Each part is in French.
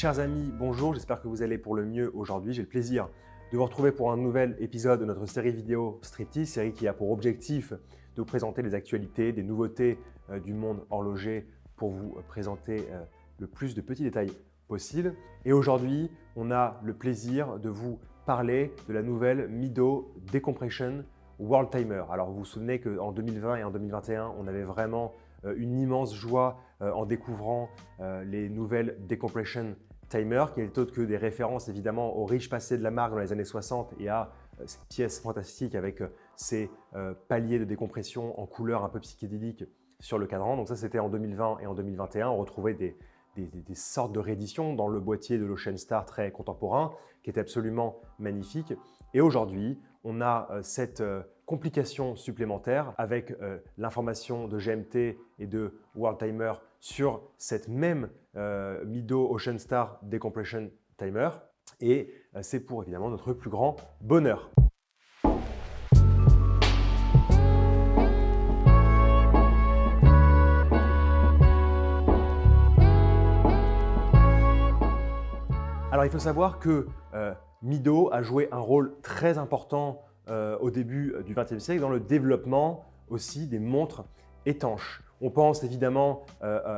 Chers amis, bonjour, j'espère que vous allez pour le mieux aujourd'hui. J'ai le plaisir de vous retrouver pour un nouvel épisode de notre série vidéo Striptease, série qui a pour objectif de vous présenter les actualités, des nouveautés du monde horloger pour vous présenter le plus de petits détails possible. Et aujourd'hui, on a le plaisir de vous parler de la nouvelle Mido Decompression World Timer. Alors vous vous souvenez qu'en 2020 et en 2021, on avait vraiment une immense joie en découvrant les nouvelles Decompression Timer, qui n'est autre que des références évidemment au riche passé de la marque dans les années 60 et à cette pièce fantastique avec ces paliers de décompression en couleur un peu psychédélique sur le cadran. Donc ça, c'était en 2020 et en 2021. On retrouvait des sortes de rééditions dans le boîtier de l'Ocean Star très contemporain, qui était absolument magnifique. Et aujourd'hui, on a cette complication supplémentaire avec l'information de GMT et de World Timer sur cette même Mido Ocean Star Decompression Timer. Et c'est pour évidemment notre plus grand bonheur. Alors, il faut savoir que Mido a joué un rôle très important au début du XXe siècle dans le développement aussi des montres étanches. On pense évidemment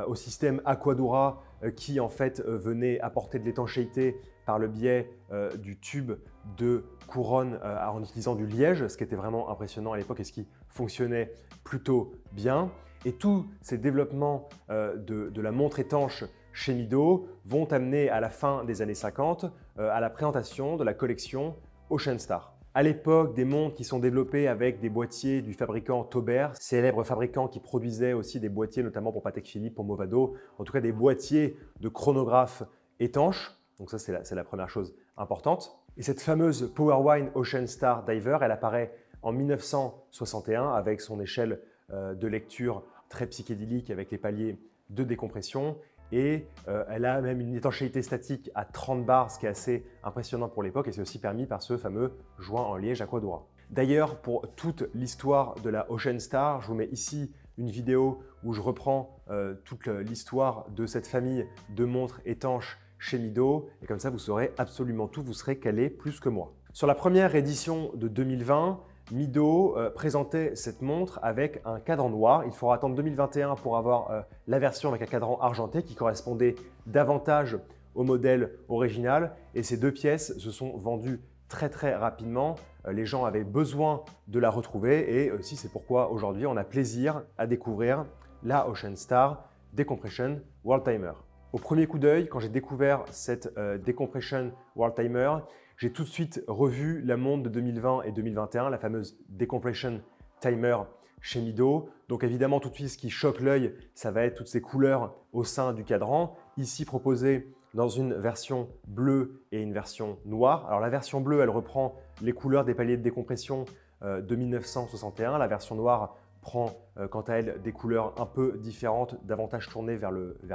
au système Aquadura qui en fait venait apporter de l'étanchéité par le biais du tube de couronne en utilisant du liège, ce qui était vraiment impressionnant à l'époque et ce qui fonctionnait plutôt bien. Et tous ces développements de la montre étanche chez Mido vont amener à la fin des années 50 à la présentation de la collection Ocean Star. À l'époque, des montres qui sont développées avec des boîtiers du fabricant Tauber, célèbre fabricant qui produisait aussi des boîtiers notamment pour Patek Philippe, pour Movado, en tout cas des boîtiers de chronographes étanches. Donc ça, c'est la première chose importante. Et cette fameuse Powerwine Ocean Star Diver, elle apparaît en 1961 avec son échelle de lecture très psychédélique avec les paliers de décompression. Et elle a même une étanchéité statique à 30 bars, ce qui est assez impressionnant pour l'époque et c'est aussi permis par ce fameux joint en liège Aquadura. D'ailleurs, pour toute l'histoire de la Ocean Star, je vous mets ici une vidéo où je reprends toute l'histoire de cette famille de montres étanches chez Mido et comme ça vous saurez absolument tout, vous serez calé plus que moi. Sur la première édition de 2020, Mido présentait cette montre avec un cadran noir. Il faudra attendre 2021 pour avoir la version avec un cadran argenté qui correspondait davantage au modèle original. Et ces deux pièces se sont vendues très rapidement. Les gens avaient besoin de la retrouver et aussi c'est pourquoi aujourd'hui on a plaisir à découvrir la Ocean Star Decompression World Timer. Au premier coup d'œil, quand j'ai découvert cette Decompression World Timer, j'ai tout de suite revu la montre de 2020 et 2021, la fameuse Decompression Timer chez Mido. Donc évidemment, tout de suite, ce qui choque l'œil, ça va être toutes ces couleurs au sein du cadran. Ici, proposées dans une version bleue et une version noire. Alors la version bleue, elle reprend les couleurs des paliers de décompression de 1961. La version noire prend quant à elle des couleurs un peu différentes, davantage tournées vers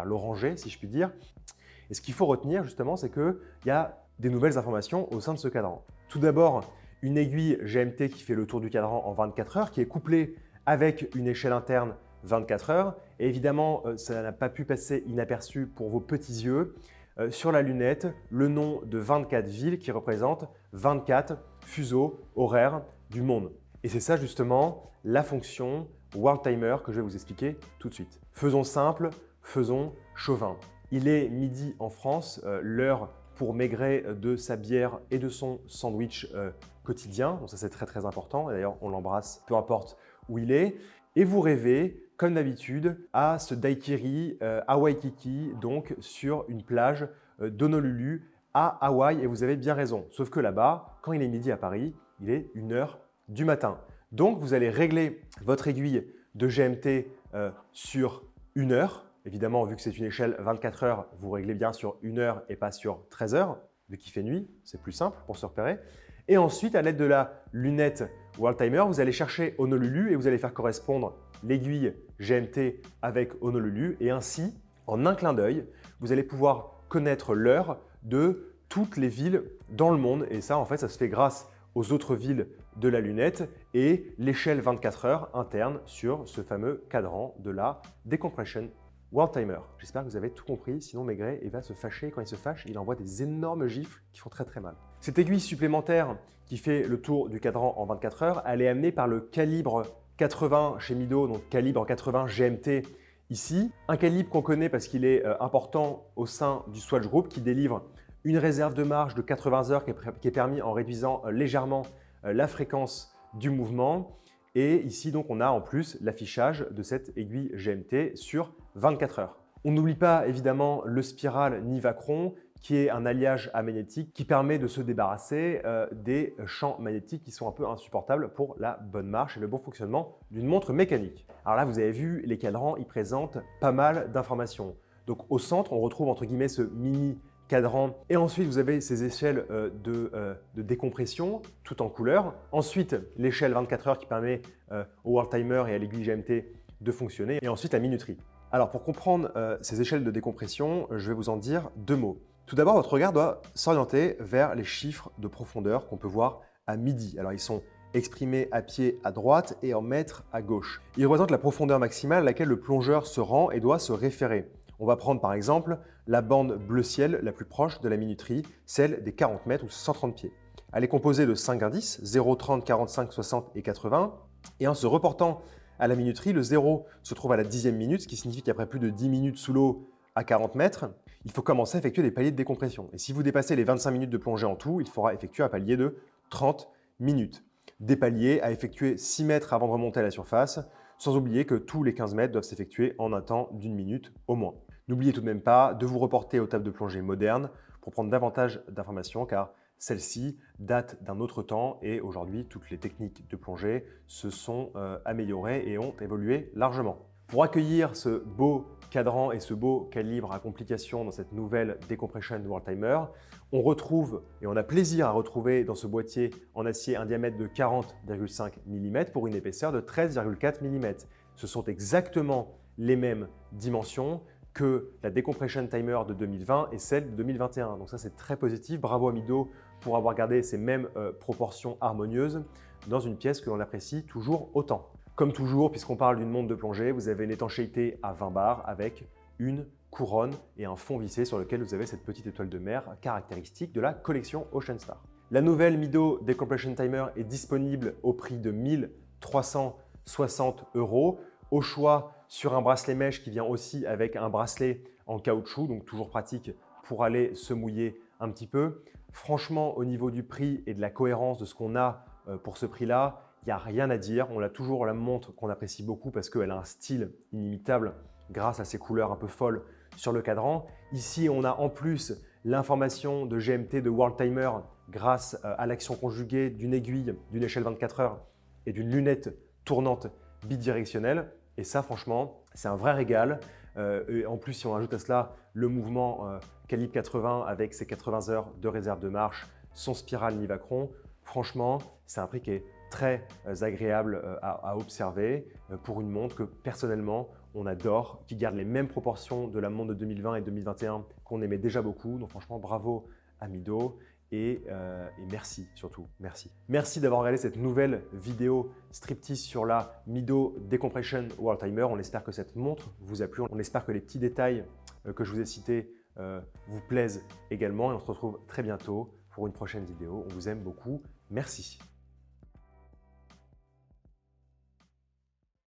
l'orangé, si je puis dire. Et ce qu'il faut retenir justement, c'est qu'il y a des nouvelles informations au sein de ce cadran. Tout d'abord, une aiguille GMT qui fait le tour du cadran en 24 heures, qui est couplée avec une échelle interne 24 heures. Et évidemment, ça n'a pas pu passer inaperçu pour vos petits yeux. Sur la lunette, le nom de 24 villes qui représentent 24 fuseaux horaires du monde. Et c'est ça justement la fonction World Timer que je vais vous expliquer tout de suite. Faisons simple, faisons chauvin. Il est midi en France, l'heure pour Maigret de sa bière et de son sandwich quotidien. Donc ça, c'est très important. Et d'ailleurs, on l'embrasse, peu importe où il est. Et vous rêvez, comme d'habitude, à ce daiquiri à Waikiki, donc sur une plage d'Honolulu à Hawaï. Et vous avez bien raison. Sauf que là-bas, quand il est midi à Paris, il est 1 h du matin. Donc, vous allez régler votre aiguille de GMT sur 1 heure. Évidemment, vu que c'est une échelle 24 heures, vous réglez bien sur 1 heure et pas sur 13 heures, vu qu'il fait nuit, c'est plus simple pour se repérer. Et ensuite, à l'aide de la lunette World Timer, vous allez chercher Honolulu et vous allez faire correspondre l'aiguille GMT avec Honolulu. Et ainsi, en un clin d'œil, vous allez pouvoir connaître l'heure de toutes les villes dans le monde. Et ça, en fait, ça se fait grâce aux autres villes de la lunette et l'échelle 24 heures interne sur ce fameux cadran de la Decompression World Timer. J'espère que vous avez tout compris, sinon Maigret va se fâcher. Quand il se fâche, il envoie des énormes gifles qui font très très mal. Cette aiguille supplémentaire qui fait le tour du cadran en 24 heures, elle est amenée par le calibre 80 chez Mido, donc calibre 80 GMT ici. Un calibre qu'on connaît parce qu'il est important au sein du Swatch Group qui délivre une réserve de marge de 80 heures qui est permis en réduisant légèrement la fréquence du mouvement. Et ici, donc, on a en plus l'affichage de cette aiguille GMT sur 24 heures. On n'oublie pas évidemment le spiral Nivacron, qui est un alliage amagnétique qui permet de se débarrasser des champs magnétiques qui sont un peu insupportables pour la bonne marche et le bon fonctionnement d'une montre mécanique. Alors là, vous avez vu, les cadrans, ils présentent pas mal d'informations. Donc au centre, on retrouve entre guillemets ce mini cadran. Et ensuite, vous avez ces échelles de décompression, tout en couleur. Ensuite, l'échelle 24 heures qui permet au World Timer et à l'aiguille GMT de fonctionner. Et ensuite, la minuterie. Alors, pour comprendre ces échelles de décompression, je vais vous en dire deux mots. Tout d'abord, votre regard doit s'orienter vers les chiffres de profondeur qu'on peut voir à midi. Alors, ils sont exprimés à pied à droite et en mètres à gauche. Ils représentent la profondeur maximale à laquelle le plongeur se rend et doit se référer. On va prendre par exemple la bande bleu ciel la plus proche de la minuterie, celle des 40 mètres ou 130 pieds. Elle est composée de 5 indices, 0, 30, 45, 60 et 80. Et en se reportant à la minuterie, le 0 se trouve à la 10e minute, ce qui signifie qu'après plus de 10 minutes sous l'eau à 40 mètres, il faut commencer à effectuer des paliers de décompression. Et si vous dépassez les 25 minutes de plongée en tout, il faudra effectuer un palier de 30 minutes. Des paliers à effectuer 6 mètres avant de remonter à la surface, sans oublier que tous les 15 mètres doivent s'effectuer en un temps d'1 minute au moins. N'oubliez tout de même pas de vous reporter aux tables de plongée modernes pour prendre davantage d'informations car celles-ci datent d'un autre temps et aujourd'hui, toutes les techniques de plongée se sont améliorées et ont évolué largement. Pour accueillir ce beau cadran et ce beau calibre à complication dans cette nouvelle Decompression World Timer, on retrouve et on a plaisir à retrouver dans ce boîtier en acier un diamètre de 40,5 mm pour une épaisseur de 13,4 mm. Ce sont exactement les mêmes dimensions que la Decompression Timer de 2020 et celle de 2021. Donc ça, c'est très positif. Bravo à Mido pour avoir gardé ces mêmes proportions harmonieuses dans une pièce que l'on apprécie toujours autant. Comme toujours, puisqu'on parle d'une montre de plongée, vous avez une étanchéité à 20 bars avec une couronne et un fond vissé sur lequel vous avez cette petite étoile de mer caractéristique de la collection Ocean Star. La nouvelle Mido Decompression Timer est disponible au prix de 1 360 €, au choix sur un bracelet mèche qui vient aussi avec un bracelet en caoutchouc, donc toujours pratique pour aller se mouiller un petit peu. Franchement, au niveau du prix et de la cohérence de ce qu'on a pour ce prix-là, il n'y a rien à dire. On a toujours la montre qu'on apprécie beaucoup parce qu'elle a un style inimitable grâce à ses couleurs un peu folles sur le cadran. Ici, on a en plus l'information de GMT de World Timer grâce à l'action conjuguée d'une aiguille, d'une échelle 24 heures et d'une lunette tournante bidirectionnelle. Et ça, franchement, c'est un vrai régal. Et en plus, si on ajoute à cela le mouvement calibre 80 avec ses 80 heures de réserve de marche, son spiral Nivacron, franchement, c'est un prix qui est très agréable à observer pour une montre que personnellement, on adore, qui garde les mêmes proportions de la montre de 2020 et 2021 qu'on aimait déjà beaucoup. Donc franchement, bravo à Mido. Et merci surtout, merci. Merci d'avoir regardé cette nouvelle vidéo striptease sur la Mido Decompression World Timer. On espère que cette montre vous a plu. On espère que les petits détails que je vous ai cités vous plaisent également. Et on se retrouve très bientôt pour une prochaine vidéo. On vous aime beaucoup. Merci.